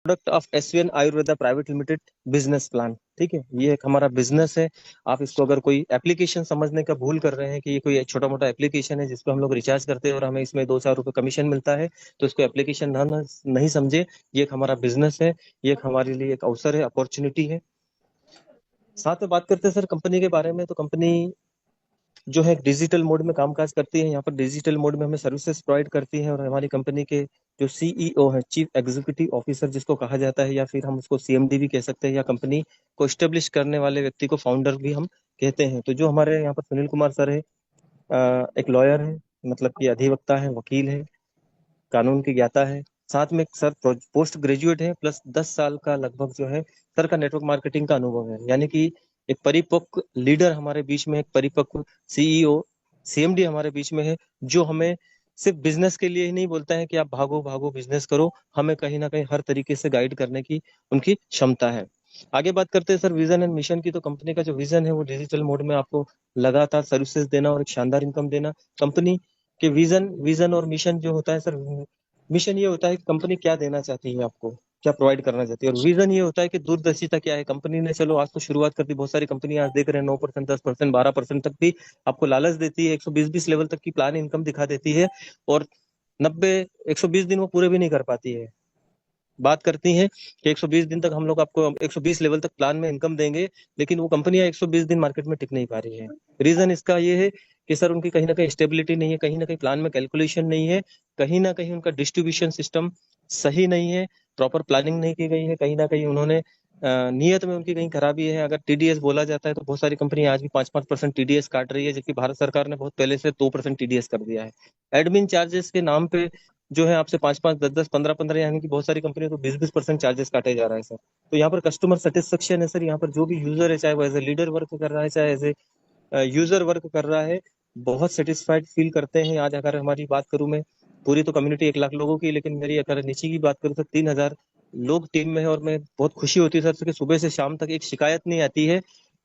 Product of SVN Ayurveda private limited business plan. ठीक है, ये एक हमारा बिजनेस है। आप इसको अगर कोई एप्लीकेशन समझने का भूल कर रहे हैं कि ये कोई छोटा मोटा एप्लीकेशन है जिसको हम लोग रिचार्ज करते हैं और हमें इसमें 2-4 रुपए कमीशन मिलता है, तो इसको एप्लीकेशन नहीं समझे। ये एक हमारा बिजनेस है, ये एक हमारे लिए एक अवसर है, अपॉर्चुनिटी है। साथ में बात करते हैं सर कंपनी के बारे में, तो कंपनी जो है डिजिटल मोड में कामकाज करती है। यहाँ पर डिजिटल मोड में हमें सर्विसेज प्रोवाइड करती है, और हमारी कंपनी के जो सीईओ है, चीफ एग्जीक्यूटिव ऑफिसर जिसको कहा जाता है, या फिर हम उसको सीएमडी भी कह सकते हैं, या कंपनी को स्टेब्लिश करने वाले व्यक्ति को फाउंडर भी हम कहते हैं। तो जो हमारे यहाँ पर सुनील कुमार सर है, एक लॉयर है, मतलब कि अधिवक्ता है, वकील है, कानून के ज्ञाता है। साथ में सर पोस्ट ग्रेजुएट है, प्लस 10 साल का लगभग जो है सर का नेटवर्क मार्केटिंग का अनुभव है। यानी कि एक परिपक्व लीडर हमारे बीच में, एक परिपक्व सीईओ सीएमडी हमारे बीच में है, जो हमें सिर्फ बिजनेस के लिए ही नहीं बोलता है कि आप भागो भागो बिजनेस करो, हमें कहीं ना कहीं हर तरीके से गाइड करने की उनकी क्षमता है। आगे बात करते हैं सर विजन एंड मिशन की। तो कंपनी का जो विजन है वो डिजिटल मोड में आपको लगातार सर्विसेज देना और एक शानदार इनकम देना। कंपनी कि विजन विजन और मिशन जो होता है सर, मिशन ये होता है कि कंपनी क्या देना चाहती है आपको, क्या प्रोवाइड करना चाहती है, और विजन ये होता है कि दूरदर्शिता क्या है कंपनी ने। चलो आज तो शुरुआत कर दी, बहुत सारी कंपनी आज देख रहे हैं 9%, 10%, 12% तक भी आपको लालच देती है, 120-20 लेवल तक की प्लान इनकम दिखा देती है, और 120 दिन वो पूरे भी नहीं कर पाती है। बात करती हैं कि 120 दिन तक हम लोग आपको 120 लेवल तक प्लान में इनकम देंगे, लेकिन वो कंपनियां 120 दिन मार्केट में टिक नहीं पा रही है। रीजन इसका ये है कि सर उनकी कहीं ना कहीं स्टेबिलिटी नहीं है, कहीं ना कहीं प्लान में कैलकुलेशन नहीं है, कहीं ना कहीं उनका डिस्ट्रीब्यूशन सिस्टम सही नहीं है, प्रॉपर प्लानिंग नहीं की गई है, कहीं ना कहीं उन्होंने नियत में उनकी कहीं खराबी है। अगर टीडीएस बोला जाता है तो बहुत सारी कंपनी आज भी 5-5% टीडीएस काट रही है, जबकि भारत सरकार ने बहुत पहले से 2% टीडीएस कर दिया है। एडमिन चार्जेस के नाम पे जो है आपसे 5-5, 10-10, 15-15, यानी कि बहुत सारी कंपनियों को 20-20% चार्जेस काटे जा रहा है सर। तो यहाँ पर कस्टमर सेटिस्फेक्शन है सर, यहाँ पर जो भी यूजर है, चाहे वो एज ए लीडर वर्क कर रहा है, चाहे एज ए यूजर वर्क कर रहा है, बहुत सेटिस्फाइड फील करते हैं। आज अगर हमारी बात करूं मैं, पूरी तो कम्युनिटी 1 लाख लोगों की, लेकिन मेरी अगर नीचे की बात करूं तो 3,000 लोग टीम में है, और मैं बहुत खुशी होती है सर कि सुबह से शाम तक एक शिकायत नहीं आती है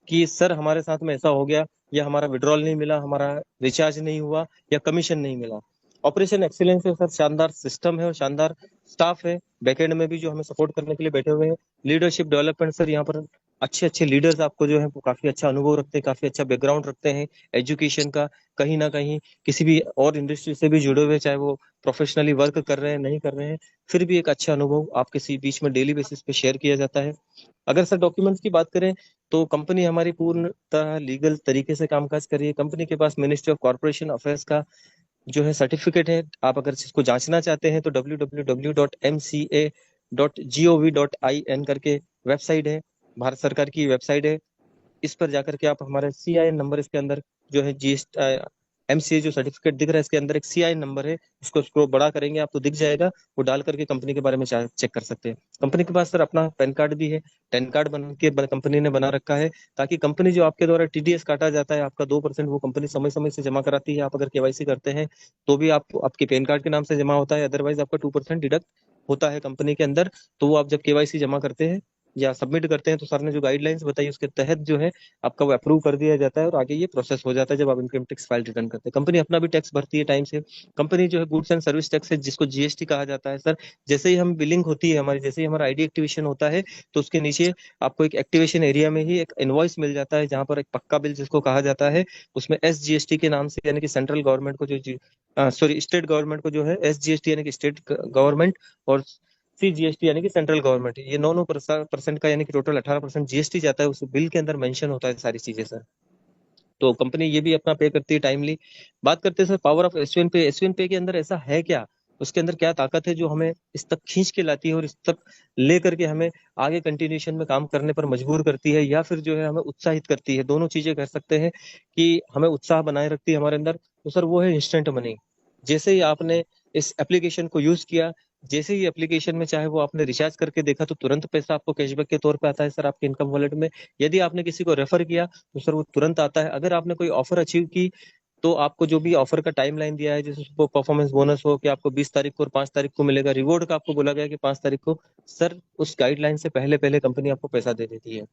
कि सर हमारे साथ में ऐसा हो गया, या हमारा विड्रॉल नहीं मिला, हमारा रिचार्ज नहीं हुआ, या कमीशन नहीं मिला। ऑपरेशन एक्सीलेंस है सर, शानदार सिस्टम है और शानदार स्टाफ है बैकएंड में भी जो हमें सपोर्ट करने के लिए बैठे हुए हैं। लीडरशिप डेवलपमेंट सर, यहाँ पर अच्छे अच्छे लीडर्स आपको जो है वो काफी अच्छा अनुभव रखते हैं, काफी अच्छा बैकग्राउंड रखते हैं एजुकेशन का, कहीं ना कहीं किसी भी और इंडस्ट्री से भी जुड़े हुए, चाहे वो प्रोफेशनली वर्क कर रहे हैं नहीं कर रहे हैं, फिर भी एक अच्छा अनुभव आपके बीच में डेली बेसिस पे शेयर किया जाता है। अगर सर डॉक्यूमेंट्स की बात करें तो कंपनी हमारी पूर्णतः लीगल तरीके से कामकाज कर रही है। कंपनी के पास मिनिस्ट्री ऑफ कॉर्पोरेशन अफेयर्स का जो है सर्टिफिकेट है। आप अगर इसको जांचना चाहते हैं तो www.mca.gov.in करके वेबसाइट है, भारत सरकार की वेबसाइट है। इस पर जाकर के आप हमारे सीआईएन नंबर, इसके अंदर जो है एमसीए जो सर्टिफिकेट दिख रहा है, इसके अंदर एक सीआईएन नंबर है, इसको स्क्रॉल बड़ा करेंगे आप तो दिख जाएगा, वो डाल करके कंपनी के बारे में चेक कर सकते हैं। कंपनी के पास सर अपना पैन कार्ड भी है, पैन कार्ड बन के कंपनी ने बना रखा है, ताकि कंपनी जो आपके द्वारा टीडीएस काटा जाता है आपका 2%, वो कंपनी समय समय से जमा कराती है। आप अगर केवाईसी करते हैं तो भी आप आपके पैन कार्ड के नाम से जमा होता है, अदरवाइज आपका 2% डिडक्ट होता है कंपनी के अंदर। तो वो आप जब केवाईसी जमा करते हैं या सबमिट करते हैं तो सर ने जो गाइडलाइंस बताई उसके तहत जो है आपका वो अप्रूव कर दिया जाता है, और आगे ये प्रोसेस हो जाता है जब आप इनकम टैक्स फाइल रिटर्न करते हैं। कंपनी अपना भी टैक्स भरती है टाइम से। कंपनी जो है गुड्स एंड सर्विस टैक्स है, जिसको जीएसटी कहा जाता है सर, जैसे ही हम बिलिंग होती है हमारी, जैसे ही हमारा आईडी एक्टिवेशन होता है, तो उसके नीचे आपको एक एक्टिवेशन एरिया में ही एक इनवॉइस मिल जाता है, जहां पर एक पक्का बिल जिसको कहा जाता है, उसमें एसजीएसटी के नाम से, यानी कि सेंट्रल गवर्नमेंट को जो सॉरी स्टेट गवर्नमेंट को जो है एसजीएसटी यानी कि स्टेट गवर्नमेंट, और सीजीएसटी यानी कि सेंट्रल गवर्नमेंट, ये 9% का यानी कि टोटल 18% जीएसटी जाता है, उस बिल के अंदर मेंशन होता है सारी चीजें सर। तो कंपनी ये भी अपना पे करती है टाइमली। बात करते हैं सर पावर ऑफ एसवीएन पे। एसवीएन पे के अंदर ऐसा है क्या, उसके अंदर क्या ताकत है जो हमें इस तक खींच के लाती है और इस तक लेकर के हमें आगे कंटिन्यूशन में काम करने पर मजबूर करती है, या फिर जो है हमें उत्साहित करती है, दोनों चीजें कर सकते हैं कि हमें उत्साह बनाए रखती है हमारे अंदर। तो सर वो है इंस्टेंट मनी। जैसे ही आपने इस एप्लीकेशन को यूज किया, जैसे ही एप्लीकेशन में चाहे वो आपने रिचार्ज करके देखा, तो तुरंत पैसा आपको कैशबैक के तौर पे आता है सर आपके इनकम वॉलेट में। यदि आपने किसी को रेफर किया तो सर वो तुरंत आता है। अगर आपने कोई ऑफर अचीव की तो आपको जो भी ऑफर का टाइमलाइन दिया है, जैसे उसको परफॉर्मेंस बोनस हो कि आपको 20 तारीख को और 5 तारीख को मिलेगा, रिवॉर्ड का आपको बोला गया कि 5 तारीख को, सर उस गाइडलाइन से पहले पहले कंपनी आपको पैसा दे देती है।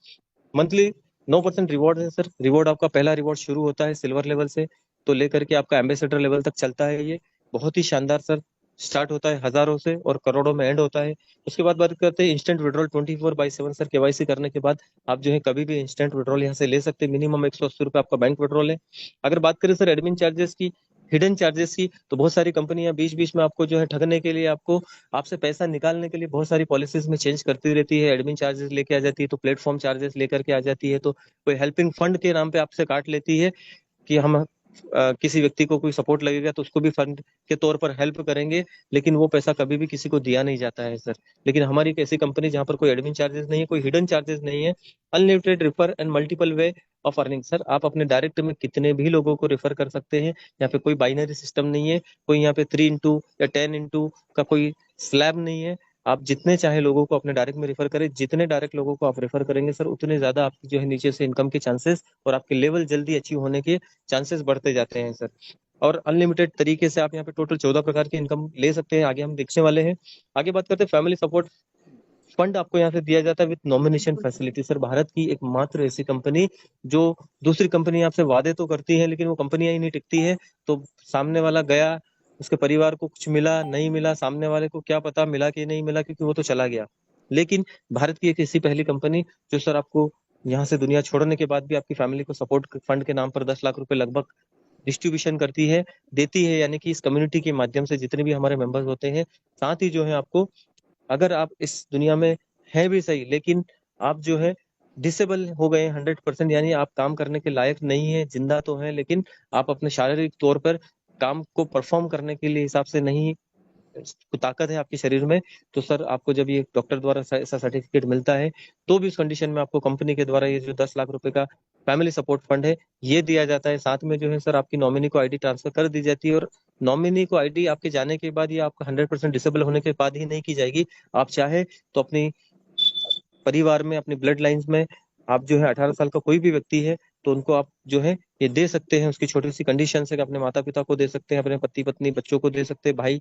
मंथली 9% रिवॉर्ड है सर। रिवॉर्ड आपका पहला रिवॉर्ड शुरू होता है सिल्वर लेवल से, तो लेकर के आपका एम्बेसडर लेवल तक चलता है। ये बहुत ही शानदार सर स्टार्ट होता है हजारों से और करोड़ों में एंड होता है। उसके बाद बात करते हैं इंस्टेंट विड्रॉल 24/7 सर। केवाईसी करने के बाद आप जो है कभी भी इंस्टेंट विड्रॉल यहाँ से ले सकते हैं। मिनिमम 180 रुपये आपका बैंक विड्रॉल है। अगर बात करें सर एडमिन चार्जेस की, हिडन चार्जेस की, तो बहुत सारी कंपनियां बीच बीच में आपको जो है ठगने के लिए, आपको आपसे पैसा निकालने के लिए बहुत सारी पॉलिसीज में चेंज करती रहती है। एडमिन चार्जेस लेके आ जाती है, तो प्लेटफॉर्म चार्जेस लेकर के आ जाती है, तो कोई हेल्पिंग फंड के नाम पे आपसे काट लेती है कि हम किसी व्यक्ति को कोई सपोर्ट लगेगा तो उसको भी फंड के तौर पर हेल्प करेंगे, लेकिन वो पैसा कभी भी किसी को दिया नहीं जाता है सर। लेकिन हमारी एक ऐसी कंपनी जहां पर कोई एडमिन चार्जेस नहीं है, कोई हिडन चार्जेस नहीं है, unlimited refer and multiple way of earning sir. आप अपने डायरेक्ट में कितने भी लोगों को रेफर कर सकते हैं। यहाँ पे कोई बाइनरी सिस्टम नहीं है, कोई यहाँ पे 3 इंटू या 10 इंटू का कोई स्लैब नहीं है। आप जितने चाहे लोगों को अपने डायरेक्ट में रेफर करें, जितने डायरेक्ट लोगों को आप रेफर करेंगे सर, उतने ज्यादा आपकी जो है नीचे से इनकम के चांसेस और आपके लेवल जल्दी अचीव होने के चांसेस बढ़ते जाते हैं सर। और अनलिमिटेड तरीके से आप यहाँ पे टोटल 14 प्रकार की इनकम ले सकते हैं, आगे हम देखने वाले हैं। आगे बात करते हैं फैमिली सपोर्ट फंड आपको यहाँ से दिया जाता है with nomination facility sir. Bharat की एकमात्र ऐसी कंपनी जो, दूसरी कंपनी आपसे वादे तो करती है लेकिन वो कंपनियां ही नहीं टिकती है। तो सामने वाला गया, उसके परिवार को कुछ मिला नहीं मिला, सामने वाले को क्या पता मिला कि नहीं मिला, क्योंकि वो तो चला गया। लेकिन भारत की एक ऐसी पहली कंपनी जो सर आपको यहाँ से दुनिया छोड़ने के बाद भी आपकी फैमिली को सपोर्ट फंड के नाम पर 10 लाख रुपए लगभग डिस्ट्रीब्यूशन करती है, देती है, यानी कि इस कम्युनिटी के माध्यम से जितने भी हमारे मेंबर्स होते हैं। साथ ही जो है आपको, अगर आप इस दुनिया में हैं भी सही, लेकिन आप जो है डिसेबल हो गए 100%, यानी आप काम करने के लायक नहीं है, जिंदा तो हैं लेकिन आप अपने शारीरिक तौर पर काम को परफॉर्म करने के लिए हिसाब से नहीं, ताकत है आपके शरीर में, तो सर आपको जब ये डॉक्टर द्वारा ऐसा सर्टिफिकेट मिलता है, तो भी उस कंडीशन में आपको कंपनी के द्वारा ये जो 10 लाख रुपए का फैमिली सपोर्ट फंड है ये दिया जाता है। साथ में जो है सर आपकी नॉमिनी को आईडी ट्रांसफर कर दी जाती है, और नॉमिनी को आईडी आपके जाने के बाद ये आपका 100% डिसेबल होने के बाद ही नहीं की जाएगी। आप चाहे तो अपनी परिवार में, अपनी ब्लड लाइंस में, आप जो है 18 साल का कोई भी व्यक्ति है तो उनको आप जो है ये दे सकते हैं। उसकी छोटी सी कंडीशन है कि अपने माता पिता को दे सकते हैं, अपने पति पत्नी बच्चों को दे सकते हैं, भाई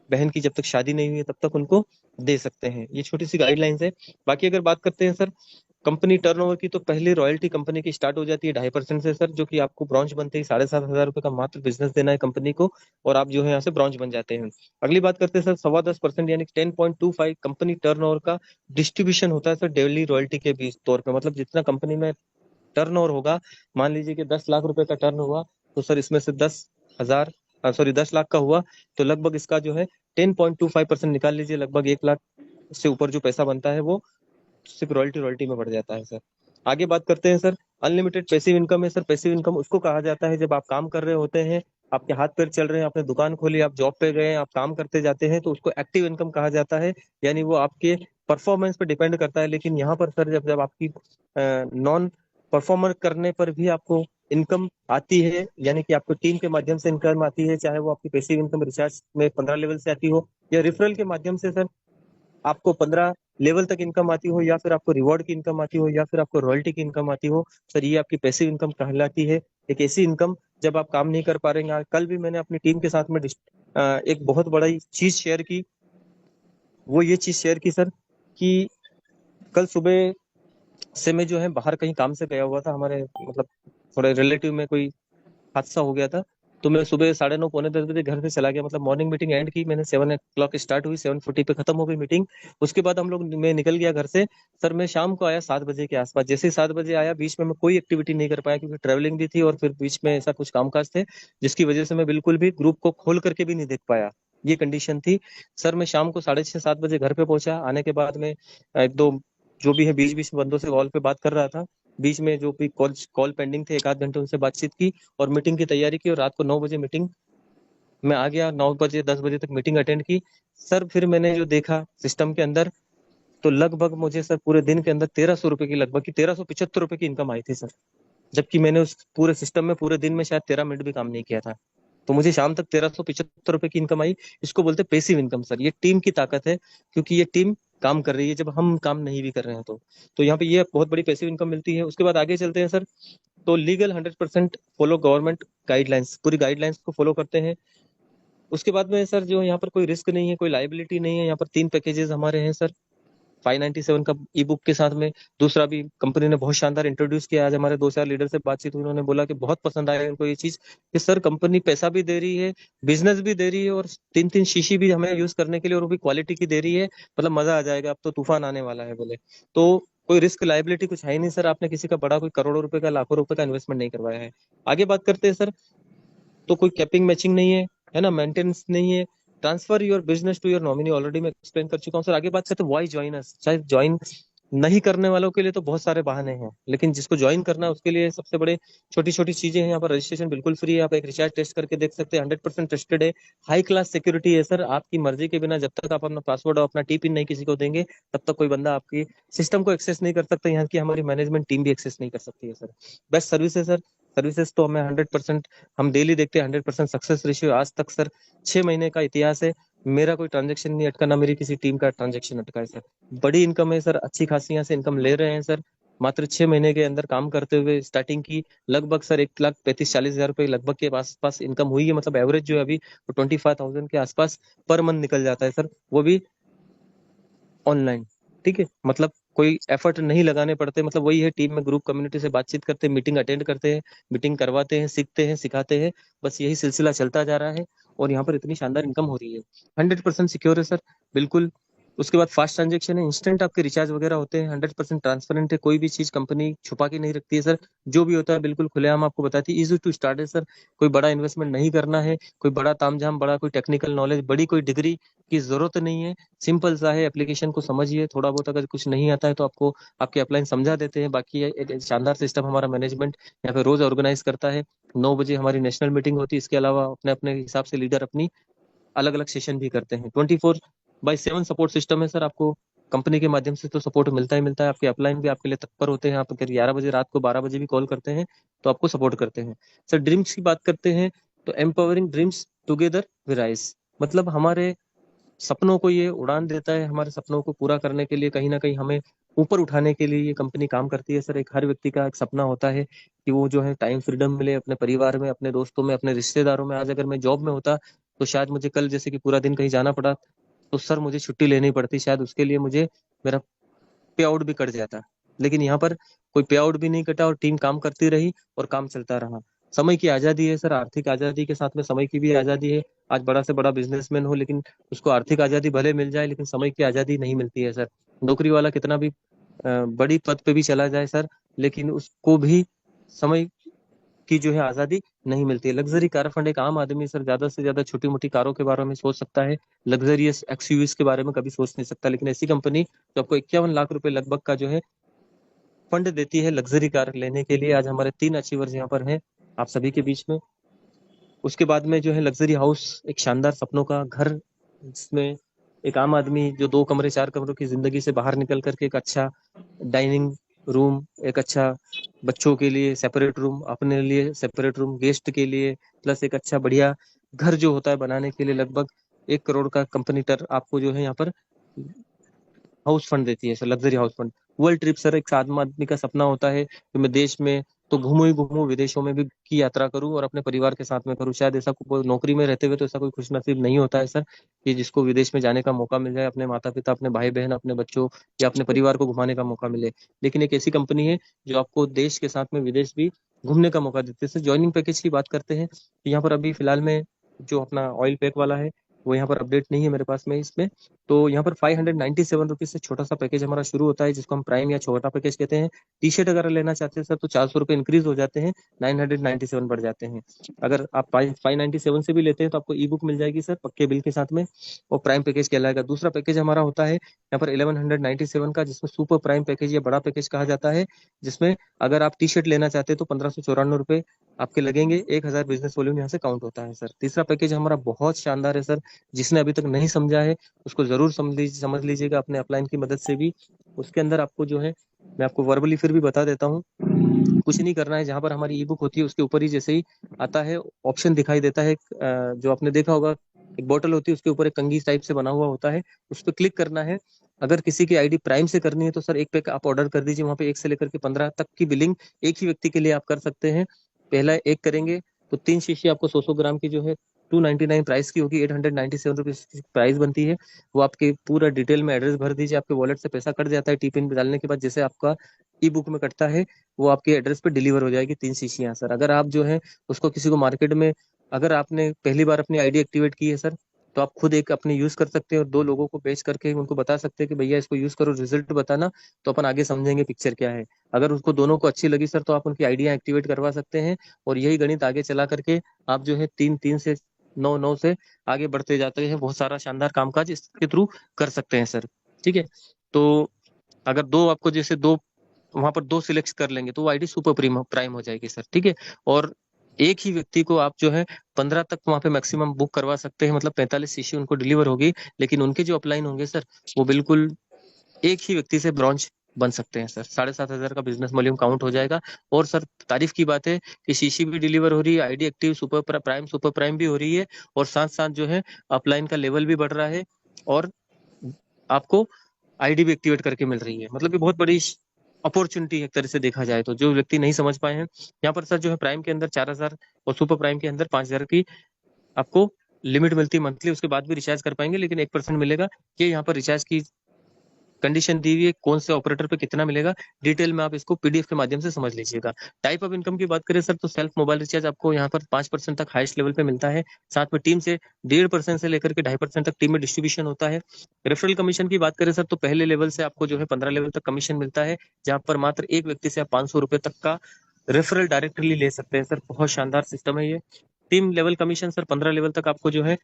बहन की जब तक शादी नहीं हुई है तब तक उनको दे सकते हैं। ये छोटी सी गाइडलाइंस है। बाकी अगर बात करते हैं सर कंपनी टर्नओवर की, तो पहली रॉयल्टी कंपनी की स्टार्ट हो जाती है 2.5% से सर, जो कि आपको ब्रॉन्ज बनते ही 7,500 रुपए का मात्र बिजनेस देना है कंपनी को, और आप जो है यहाँ से ब्रॉन्ज बन जाते हैं। अगली बात करते हैं सर 10.25% यानी 10.25 कंपनी टर्नओवर का डिस्ट्रीब्यूशन होता है सर डेली रॉयल्टी के बीच तौर पे। मतलब जितना कंपनी में टर्नओवर होगा, मान लीजिए कि 10 लाख रुपए का टर्न हुआ, तो सर इसमें से 10,000 सॉरी 10 लाख का हुआ, तो लगभग इसका जो है 10.25% निकाल लीजिए, लगभग 1 लाख से ऊपर जो पैसा बनता है वो सिर्फ रॉयल्टी रॉयल्टी में बढ़ जाता है सर। आगे बात करते हैं सर अनलिमिटेड पैसिव इनकम है सर। पैसिव इनकम उसको कहा जाता है जब आप काम कर रहे होते हैं, आपके हाथ पैर चल रहे हैं, आपने दुकान खोली, आप जॉब पे गए, आप काम करते जाते हैं, तो उसको एक्टिव इनकम कहा जाता है, यानी वो आपके परफॉर्मेंस पे डिपेंड करता है। लेकिन यहाँ पर सर जब जब आपकी नॉन परफॉर्मर करने पर भी आपको इनकम आती है, यानी कि आपको टीम के माध्यम से इनकम आती है, चाहे वो आपकी पैसिव इनकम रिचार्ज में 15 लेवल से आती हो, या रेफरल के माध्यम से सर आपको 15 लेवल तक इनकम आती हो, या फिर आपको रिवॉर्ड की इनकम आती हो, या फिर आपको रॉयल्टी की इनकम आती हो, सर ये आपकी पैसिव इनकम कहलाती है। एक ऐसी इनकम जब आप काम नहीं कर पा रहे हैं। कल भी मैंने अपनी टीम के साथ में एक बहुत बड़ा चीज शेयर की। वो ये चीज शेयर की सर कि कल सुबह से मैं जो है बाहर कहीं काम से गया हुआ था, हमारे मतलब थोड़े रिलेटिव में कोई हादसा हो गया था, तो मैं सुबह 9:30 पौने 10 बजे घर से चला गया। मतलब मॉर्निंग मीटिंग एंड की मैंने, 7 o'clock स्टार्ट हुई, 7:40 पे खत्म हो गई मीटिंग। उसके बाद हम लोग, मैं निकल गया घर से सर। मैं शाम को आया 7 बजे के आसपास। जैसे ही 7 बजे आया, बीच में मैं कोई एक्टिविटी नहीं कर पाया क्योंकि ट्रेवलिंग भी थी, और फिर बीच में ऐसा कुछ कामकाज थे जिसकी वजह से मैं बिल्कुल भी ग्रुप को खोल करके भी नहीं देख पाया। ये कंडीशन थी सर। मैं शाम को 6:30-7 बजे घर पे पहुंचा। आने के बाद में एक दो जो भी है बीच बीच में बंदों से कॉल पे बात कर रहा था। बीच में जो भी कॉल कॉल पेंडिंग थे, 1 आध घंटे उनसे बातचीत की और मीटिंग की तैयारी की, और रात को 9 बजे मीटिंग में आ गया। 9 बजे 10 बजे तक मीटिंग अटेंड की सर। फिर मैंने जो देखा सिस्टम के अंदर, तो लगभग मुझे सर पूरे दिन के अंदर 1,300 रुपए की, लगभग की 1,375 रुपए की इनकम आई थी सर। जबकि मैंने उस पूरे सिस्टम में पूरे दिन में शायद 13 मिनट भी काम नहीं किया था। तो मुझे शाम तक 1,375 रुपए की इनकम आई। इसको बोलते पैसिव इनकम सर। ये टीम की ताकत है, क्योंकि ये टीम काम कर रही है जब हम काम नहीं भी कर रहे हैं। तो यहाँ पे ये बहुत बड़ी पैसिव इनकम मिलती है। उसके बाद आगे चलते हैं सर। तो लीगल 100% फॉलो गवर्नमेंट गाइडलाइंस, पूरी गाइडलाइंस को फॉलो करते हैं। उसके बाद में सर जो यहाँ पर कोई रिस्क नहीं है, कोई लाइबिलिटी नहीं है। यहाँ पर 3 पैकेजेस हमारे हैं सर। 597 का ई बुक के साथ में दूसरा भी कंपनी ने बहुत शानदार इंट्रोड्यूस किया। आज हमारे 2-4 लीडर से बातचीत हुई, उन्होंने बोला कि बहुत पसंद आया उनको ये चीज कि सर कंपनी पैसा भी दे रही है, बिजनेस भी दे रही है, और 3-3 शीशी भी हमें यूज करने के लिए, और वो भी क्वालिटी की दे रही है। मतलब मजा आ जाएगा, अब तो तूफान आने वाला है बोले। तो कोई रिस्क लाइबिलिटी कुछ है ही नहीं सर, आपने किसी का बड़ा कोई करोड़ों रुपए का, लाखों रुपए का इन्वेस्टमेंट नहीं करवाया है। आगे बात करते हैं सर, तो कोई कैपिंग मैचिंग नहीं है ना, मेंटेनेंस नहीं है। Transfer your business to your nominee, already मैं एक्सप्लेन कर चुका हूँ सर। आगे बात करते हैं व्हाई ज्वाइन अस। चाहे ज्वाइन नहीं करने वालों के लिए तो बहुत सारे बहाने हैं, लेकिन जिसको ज्वाइन करना है उसके लिए सबसे बड़े छोटी छोटी चीजें हैं। यहाँ पर रजिस्ट्रेशन बिल्कुल फ्री है, आप एक रिचार्ज टेस्ट करके देख सकते हैं, 100% ट्रस्टेड है, हाई क्लास सिक्योरिटी है सर। आपकी मर्जी के बिना जब तक आप अपना पासवर्ड और अपना टी पिन नहीं किसी को देंगे, तब तक कोई बंदा आपकी सिस्टम को एक्सेस नहीं कर सकता। यहाँ की हमारी मैनेजमेंट टीम भी एक्सेस नहीं कर सकती है सर। बेस्ट सर्विस है सर। सर्विसेज तो हमें 100%, हम डेली देखते हैं 100% सक्सेस रेशियो। आज तक सर 6 महीने का इतिहास है, मेरा कोई ट्रांजेक्शन नहीं अटका, ना मेरी किसी टीम का ट्रांजेक्शन अटका है सर। बड़ी इनकम है सर, अच्छी खासी यहाँ से इनकम ले रहे हैं सर। मात्र 6 महीने के अंदर काम करते हुए स्टार्टिंग की लगभग सर 1,35,40,000 रुपए लगभग के पास इनकम हुई है। मतलब एवरेज जो है अभी 25,000 के आसपास पर मंथ निकल जाता है सर, वो भी ऑनलाइन। ठीक है, मतलब कोई एफर्ट नहीं लगाने पड़ते। मतलब वही है, टीम में ग्रुप कम्युनिटी से बातचीत करते हैं, मीटिंग अटेंड करते हैं, मीटिंग करवाते हैं, सीखते हैं, सिखाते हैं। बस यही सिलसिला चलता जा रहा है, और यहाँ पर इतनी शानदार इनकम हो रही है। 100% सिक्योर है सर, बिल्कुल। उसके बाद फास्ट ट्रांजेक्शन है, इंस्टेंट आपके रिचार्ज वगैरह होते हैं, 100% ट्रांसपेरेंट है, कोई भी चीज कंपनी छुपा के नहीं रखती है सर। जो भी होता है बिल्कुल खुलेआम आपको बताती है। इजी टू स्टार्ट है सर, कोई बड़ा इन्वेस्टमेंट नहीं करना है, कोई बड़ा तामझाम, बड़ा कोई टेक्निकल नॉलेज, बड़ी कोई डिग्री की जरूरत नहीं है। सिंपल सा है, एप्लीकेशन को समझिए थोड़ा बहुत, अगर कुछ नहीं आता है तो आपको आपके अपलाइन समझा देते हैं। बाकी एक शानदार सिस्टम हमारा मैनेजमेंट यहाँ पे रोज ऑर्गेनाइज करता है। 9 बजे हमारी नेशनल मीटिंग होती है, इसके अलावा अपने अपने हिसाब से लीडर अपनी अलग अलग सेशन भी करते हैं। 24/7 सपोर्ट सिस्टम है सर। आपको कंपनी के माध्यम से तो सपोर्ट मिलता ही मिलता है, आपके अपलाइन भी आपके लिए तत्पर होते हैं। आप अगर 11 बजे रात को, 12 बजे भी कॉल करते हैं तो आपको सपोर्ट करते हैं सर। ड्रीम्स की बात करते हैं तो empowering dreams together we rise, मतलब हमारे सपनों को ये उड़ान देता है। हमारे सपनों को पूरा करने के लिए, कहीं ना कहीं हमें ऊपर उठाने के लिए ये कंपनी काम करती है सर। एक हर व्यक्ति का एक सपना होता है कि वो जो है टाइम फ्रीडम मिले अपने परिवार में, अपने दोस्तों में, अपने रिश्तेदारों में। आज अगर मैं जॉब में होता तो शायद मुझे कल जैसे कि पूरा दिन कहीं जाना पड़ा तो सर मुझे छुट्टी लेनी पड़ती, शायद उसके लिए मुझे मेरा पे आउट भी कट जाता। लेकिन यहाँ पर कोई पे आउट भी नहीं कटा, और टीम काम करती रही और काम चलता रहा। समय की आजादी है सर, आर्थिक आजादी के साथ में समय की भी आजादी है। आज बड़ा से बड़ा बिजनेसमैन हो, लेकिन उसको आर्थिक आजादी भले मिल जाए, लेकिन समय की आजादी नहीं मिलती है सर। नौकरी वाला कितना भी बड़ी पद पे भी चला जाए सर, लेकिन उसको भी समय की जो है आजादी नहीं मिलती है। लग्जरी कार फंड, एक आम आदमी सर ज्यादा से ज्यादा छोटी मोटी कारों के बारे में सोच सकता है, लग्जरियस एक्सयूवीज के बारे में कभी सोच नहीं सकता। लेकिन ऐसी कंपनी जो आपको 51 लाख रुपए लगभग का जो है फंड देती है लग्जरी कार लेने के लिए। आज हमारे 3 अचीवर्स यहाँ पर हैं आप सभी के बीच में। उसके बाद में जो है लग्जरी हाउस, एक शानदार सपनों का घर, जिसमें एक आम आदमी जो 2 कमरे 4 कमरों की जिंदगी से बाहर निकल करके एक अच्छा डाइनिंग रूम, एक अच्छा बच्चों के लिए सेपरेट रूम, अपने लिए सेपरेट रूम, गेस्ट के लिए, प्लस एक अच्छा बढ़िया घर जो होता है बनाने के लिए लगभग 1 करोड़ का कंपनी टर आपको जो है यहाँ पर हाउस फंड देती है sir, luxury house fund. World trip sir, एक आदमी आदमी का सपना होता है कि मैं देश में तो घूमू ही घूमू, विदेशों में भी की यात्रा करूं और अपने परिवार के साथ में करूं। शायद ऐसा नौकरी में रहते हुए तो ऐसा कोई खुश नसीब नहीं होता है सर, कि जिसको विदेश में जाने का मौका मिल जाए, अपने माता पिता, अपने भाई बहन, अपने बच्चों या अपने परिवार को घुमाने का मौका मिले। लेकिन एक ऐसी कंपनी है जो आपको देश के साथ में विदेश भी घूमने का मौका देती है सर। ज्वाइनिंग पैकेज की बात करते हैं तो यहाँ पर अभी फिलहाल में जो अपना ऑयल पैक वाला है वो यहाँ पर अपडेट नहीं है मेरे पास में इसमें। तो यहाँ पर 597 रुपीज से छोटा सा पैकेज हमारा शुरू होता है, जिसको हम प्राइम या छोटा पैकेज कहते हैं। टी शर्ट अगर लेना चाहते हैं सर तो 400 रुपये इंक्रीज हो जाते हैं, 997 बढ़ जाते हैं। अगर आप 597 से भी लेते हैं तो आपको ई बुक मिल जाएगी सर पक्के बिल के साथ में, और प्राइम पैकेज कहलाएगा। दूसरा पैकेज हमारा होता है यहाँ पर 1197 का, जिसमें सुपर प्राइम पैकेज या बड़ा पैकेज कहा जाता है, जिसमें अगर आप टी शर्ट लेना चाहते हैं तो 1594 रुपये आपके लगेंगे। 1,000 बिजनेस वॉल्यूम यहाँ से काउंट होता है सर। तीसरा पैकेज हमारा बहुत शानदार है सर, जिसने अभी तक नहीं समझा है उसको जरूर समझ लीजिएगा अपने अपलाइन की मदद से भी। उसके अंदर आपको जो है, मैं आपको वर्बली फिर भी बता देता हूँ, कुछ नहीं करना है। जहां पर हमारी ई बुक होती है उसके ऊपर ही जैसे ही आता है ऑप्शन दिखाई देता है, जो आपने देखा होगा एक बोतल होती है उसके ऊपर एक कंघी टाइप से बना हुआ होता है, उस पर क्लिक करना है। अगर किसी की आईडी प्राइम से करनी है तो सर एक पैक आप ऑर्डर कर दीजिए, वहां पे 1 से लेकर के 15 तक की बिलिंग एक ही व्यक्ति के लिए आप कर सकते हैं। पहला एक करेंगे तो 3 शीशी आपको 100-100 ग्राम की जो है 299 प्राइस की होगी, 897 रुपीज की प्राइस बनती है। वो आपके पूरा डिटेल में एड्रेस भर दीजिए, आपके वॉलेट से पैसा कट जाता है टी पिन डालने के बाद, जैसे आपका ई बुक में कटता है वो आपके एड्रेस पे डिलीवर हो जाएगी 3 शीशियां सर। अगर आप जो है उसको किसी को मार्केट में, अगर आपने पहली बार अपनी आईडी एक्टिवेट की है सर, तो आप खुद एक अपने यूज कर सकते हैं और 2 लोगों को बेच करके उनको बता सकते हैं कि भैया इसको यूज करो, रिजल्ट बताना, तो अपन आगे समझेंगे पिक्चर क्या है। अगर उसको दोनों को अच्छी लगी सर, तो आप उनकी आइडिया एक्टिवेट करवा सकते हैं और यही गणित आगे चला करके आप जो है 3 3 से 9 9 से आगे बढ़ते जाते हैं, बहुत सारा शानदार कामकाज इसके थ्रू कर सकते हैं सर। ठीक है, तो अगर दो आपको जैसे दो वहां पर दो सिलेक्ट कर लेंगे तो वो आईडी सुपर प्राइम प्राइम हो जाएगी सर। ठीक है, और एक ही व्यक्ति को आप जो है 15 तक वहां पे मैक्सिमम बुक करवा सकते हैं, मतलब 45 शीशी उनको डिलीवर होगी। लेकिन उनके जो अपलाइन होंगे सर, वो बिल्कुल एक ही व्यक्ति से ब्रॉन्ज बन सकते हैं सर। 7,500 का बिजनेस वॉल्यूम काउंट हो जाएगा। और सर तारीफ की बात है कि शीशी भी डिलीवर हो रही है, आईडी एक्टिव सुपर प्राइम भी हो रही है, और साथ साथ जो है अपलाइन का लेवल भी बढ़ रहा है, और आपको आईडी भी एक्टिवेट करके मिल रही है। मतलब ये बहुत बड़ी अपॉर्चुनिटी एक तरह से देखा जाए तो, जो व्यक्ति नहीं समझ पाए हैं। यहाँ पर सर जो है प्राइम के अंदर 4,000 और सुपर प्राइम के अंदर 5,000 की आपको लिमिट मिलती है मंथली, उसके बाद भी रिचार्ज कर पाएंगे, लेकिन 1% मिलेगा। ये यहाँ पर रिचार्ज की कंडीशन दी हुई है, कौन से ऑपरेटर पे कितना मिलेगा, डिटेल में आप इसको पीडीएफ के माध्यम से समझ लीजिएगा। टाइप ऑफ इनकम की बात करें सर, तो सेल्फ मोबाइल रिचार्ज आपको यहाँ पर 5% तक हाईएस्ट लेवल पे मिलता है। साथ में टीम से 1.5% से लेकर के 2.5% तक टीम में डिस्ट्रीब्यूशन होता है। रेफरल कमीशन की बात करें सर, तो पहले लेवल से आपको जो है 15 लेवल तक कमीशन मिलता है, जहाँ पर मात्र एक व्यक्ति से आप 500 रुपए तक का रेफरल डायरेक्टली ले सकते हैं सर। बहुत शानदार सिस्टम है ये। Team level commission sir 15 level तक आपको जो है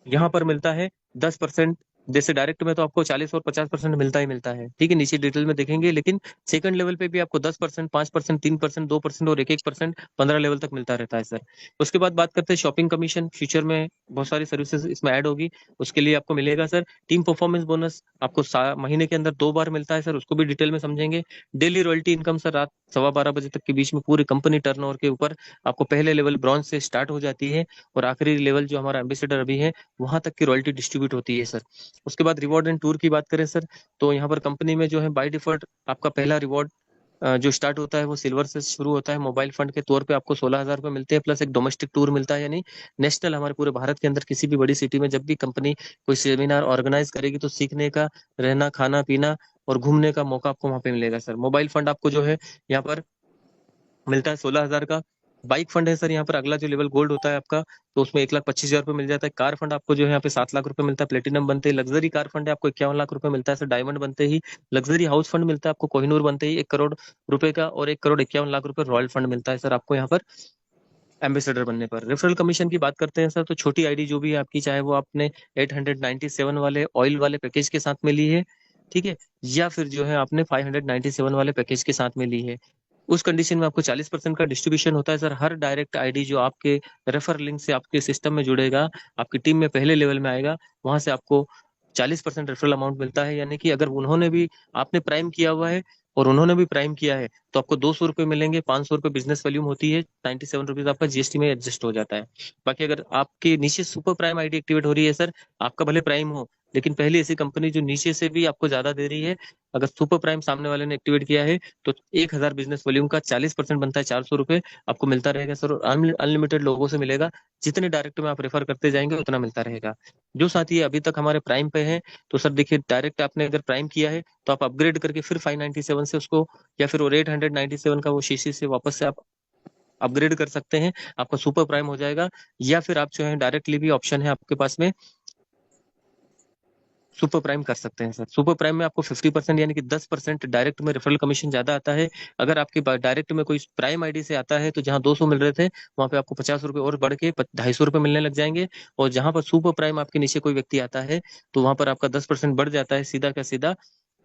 यहाँ पर मिलता है 10%। जैसे डायरेक्ट में तो आपको 40 और 50% मिलता ही मिलता है, ठीक है, नीचे डिटेल में देखेंगे। लेकिन सेकंड लेवल पे भी आपको 10%, 5%, 3%, 2% और 1-1% 15 लेवल तक मिलता रहता है सर। उसके बाद बात करते हैं शॉपिंग कमीशन। फ्यूचर में बहुत सारी सर्विसेज इसमें ऐड होगी, उसके लिए आपको मिलेगा सर टीम परफॉर्मेंस बोनस, आपको महीने के अंदर 2 बार मिलता है सर, उसको भी डिटेल में समझेंगे। डेली रॉयल्टी इनकम सर रात 12:15 बजे तक के बीच में पूरी कंपनी टर्नओवर के ऊपर आपको पहले लेवल ब्रॉन्ज से स्टार्ट हो जाती है, और आखिरी लेवल जो हमारा एम्बेसडर अभी है वहां तक की रॉयल्टी डिस्ट्रीब्यूट होती है सर। उसके बाद रिवॉर्ड एंड टूर की बात करें सर, तो यहाँ पर कंपनी में जो है बाय डिफॉल्ट आपका पहला रिवॉर्ड जो स्टार्ट होता है वो सिल्वर से शुरू होता है। मोबाइल फंड के तौर पे आपको 16,000 रुपये मिलते हैं, प्लस एक डोमेस्टिक टूर मिलता है, यानी नेशनल, हमारे पूरे भारत के अंदर किसी भी बड़ी सिटी में जब भी कंपनी कोई सेमिनार ऑर्गेनाइज करेगी तो सीखने का, रहना, खाना पीना और घूमने का मौका आपको वहां पे मिलेगा सर। मोबाइल फंड आपको जो है यहाँ पर मिलता है 16,000 का। बाइक फंड है सर यहाँ पर अगला जो लेवल गोल्ड होता है आपका, तो उसमें 1,25,000 रुपये मिल जाता है। कार फंड आपको जो है यहाँ पे 7 लाख रुपए मिलता है, प्लेटिनम बनते ही। लग्जरी कार फंड है आपको 51 लाख रुपए मिलता है सर, डायमंड बनते ही। लग्जरी हाउस फंड मिलता है आपको कोहिनूर बनते ही 1 करोड़ रुपए का, और 1,51 लाख रुपए रॉयल फंड मिलता है सर आपको यहाँ पर एम्बेसडर बनने पर। रेफरल कमीशन की बात करते हैं सर, तो छोटी आईडी जो भी है आपकी, चाहे वो आपने 897 वाले ऑयल वाले पैकेज के साथ में ली है, ठीक है, या फिर जो है आपने 597 वाले पैकेज के साथ में ली है, उस कंडीशन में आपको 40% का डिस्ट्रीब्यूशन होता है सर। हर डायरेक्ट आईडी जो आपके रेफर लिंक से आपके सिस्टम में जुड़ेगा, आपकी टीम में पहले लेवल में आएगा, वहां से आपको 40% रेफरल अमाउंट मिलता है। यानी कि अगर उन्होंने भी, आपने प्राइम किया हुआ है और उन्होंने भी प्राइम किया है, तो आपको 200 रुपये मिलेंगे। 500 रुपये बिजनेस वॉल्यूम होती है, 97 रुपीज आपका जीएसटी में एडजस्ट हो जाता है। बाकी अगर आपके नीचे सुपर प्राइम आईडी एक्टिवेट हो रही है सर, आपका भले प्राइम हो, लेकिन पहले ऐसी कंपनी जो नीचे से भी आपको ज्यादा दे रही है, अगर सुपर प्राइम सामने वाले ने एक्टिवेट किया है, तो 1,000 बिजनेस वॉल्यूम का 40% बनता है, 400 रुपये आपको मिलता रहेगा सर। और अनलिमिटेड लोगों से मिलेगा, जितने डायरेक्ट में आप रेफर करते जाएंगे उतना मिलता रहेगा। जो साथी अभी तक हमारे प्राइम पे हैं, तो सर देखिए, डायरेक्ट आपने अगर प्राइम किया है तो आप अपग्रेड करके फिर 597 से उसको, या फिर और 897 का वो शीशी से वापस से आप अपग्रेड कर सकते हैं, आपका सुपर प्राइम हो जाएगा। या फिर आप जो है डायरेक्टली भी ऑप्शन है आपके पास में, सुपर प्राइम कर सकते हैं सर। सुपर प्राइम में आपको 50% यानी कि 10% डायरेक्ट में रेफरल कमीशन ज्यादा आता है। अगर आपके डायरेक्ट में कोई प्राइम आईडी से आता है, तो जहां 200 मिल रहे थे, वहां पे आपको 50 रुपए और बढ़ के 250 रुपए मिलने लग जाएंगे। और जहां पर सुपर प्राइम आपके नीचे कोई व्यक्ति आता है, तो वहां पर आपका 10% बढ़ जाता है, सीधा का सीधा